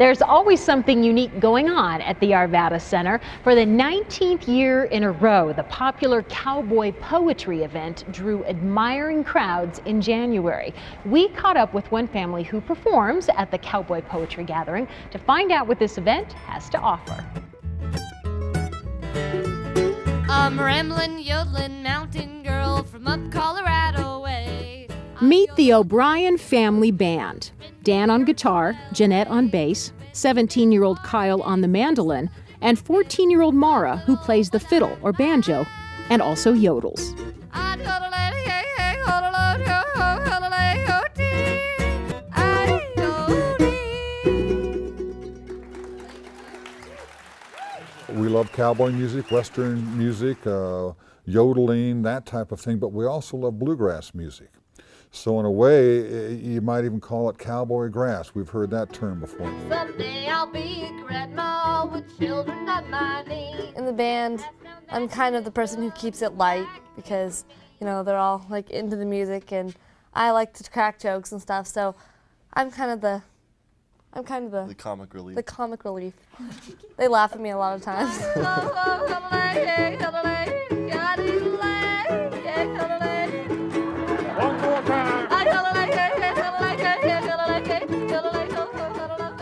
There's always something unique going on at the Arvada Center. For the 19th year in a row, the popular Cowboy poetry event drew admiring crowds in January. We caught up with one family who performs at the Cowboy Poetry Gathering to find out what this event has to offer. I'm a rambling, yodeling mountain girl from up Colorado way. Meet the O'Brien Family Band. Dan on guitar, Janette on bass, 17-year-old Kyle on the mandolin, and 14-year-old Maura, who plays the fiddle or banjo and also yodels. We love cowboy music, western music, yodeling, that type of thing, but we also love bluegrass music. So in a way, you might even call it cowboy grass. We've heard that term before. Someday I'll be a grandma with children at my knee. In the band, I'm kind of the person who keeps it light because, you know, they're all like into the music and I like to crack jokes and stuff. So I'm kind of the comic relief. The comic relief. They laugh at me a lot of times.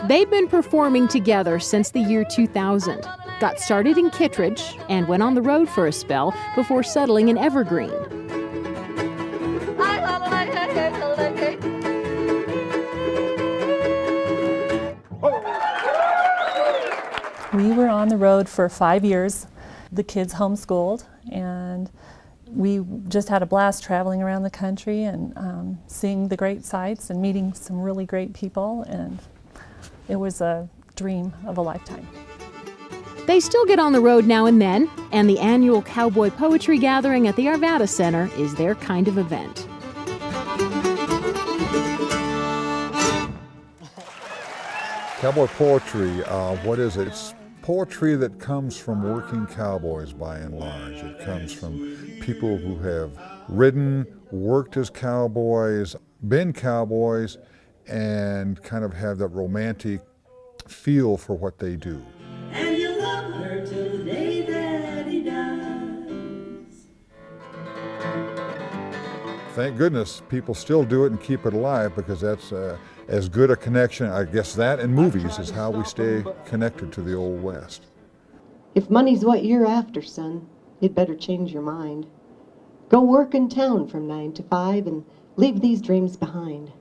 They've been performing together since the year 2000. Got started in Kittredge and went on the road for a spell before settling in Evergreen. We were on the road for 5 years. The kids homeschooled, and we just had a blast traveling around the country and seeing the great sights and meeting some really great people, and it was a dream of a lifetime. They still get on the road now and then, and the annual Cowboy Poetry Gathering at the Arvada Center is their kind of event. Cowboy poetry, what is it? It's poetry that comes from working cowboys by and large. It comes from people who have ridden, worked as cowboys, been cowboys, and kind of have that romantic feel for what they do. And you love her till the day that he dies. Thank goodness people still do it and keep it alive, because that's as good a connection, I guess that and movies is how we stay connected to the Old West. If money's what you're after, son, you'd better change your mind. Go work in town from 9 to 5 and leave these dreams behind.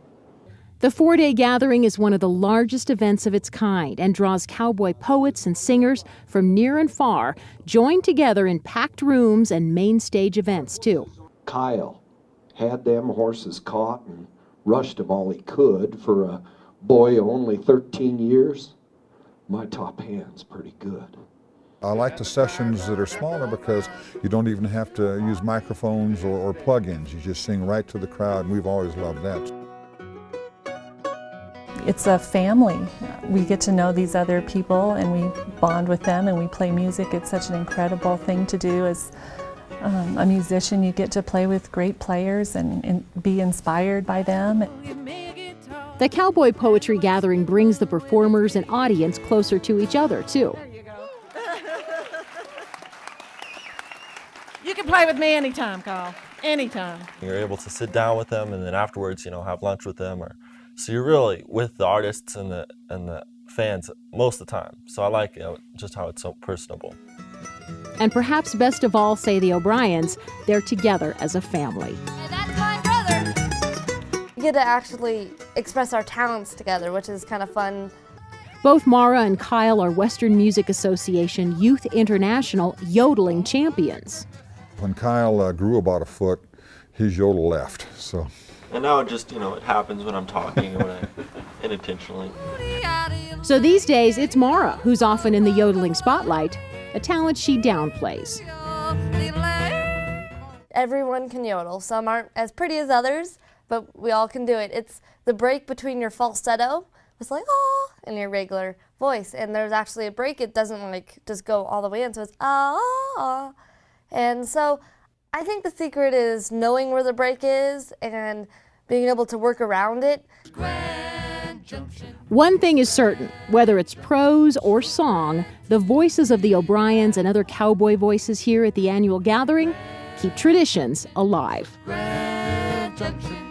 The 4-day gathering is one of the largest events of its kind and draws cowboy poets and singers from near and far, joined together in packed rooms and main stage events, too. Kyle had them horses caught and rushed them all he could for a boy only 13 years. My top hand's pretty good. I like the sessions that are smaller because you don't even have to use microphones or plug-ins. You just sing right to the crowd, and we've always loved that. It's a family. We get to know these other people and we bond with them and we play music. It's such an incredible thing to do as a musician. You get to play with great players and be inspired by them. The Cowboy Poetry Gathering brings the performers and audience closer to each other, too. You can play with me anytime, Carl. Anytime. You're able to sit down with them and then afterwards, have lunch with them. So you're really with the artists and the fans most of the time. So I like just how it's so personable. And perhaps best of all, say the O'Briens, they're together as a family. Hey, that's my brother. We get to actually express our talents together, which is kind of fun. Both Maura and Kyle are Western Music Association Youth International yodeling champions. When Kyle grew about a foot, his yodel left, so. And now it just, it happens when I'm talking or when unintentionally. So these days, it's Maura who's often in the yodeling spotlight, a talent she downplays. Everyone can yodel. Some aren't as pretty as others, but we all can do it. It's the break between your falsetto, it's like, oh, and your regular voice. And there's actually a break. It doesn't just go all the way in, so it's ah. And so I think the secret is knowing where the break is and being able to work around it. One thing is certain, whether it's prose or song, the voices of the O'Briens and other cowboy voices here at the annual gathering keep traditions alive. Grand Junction.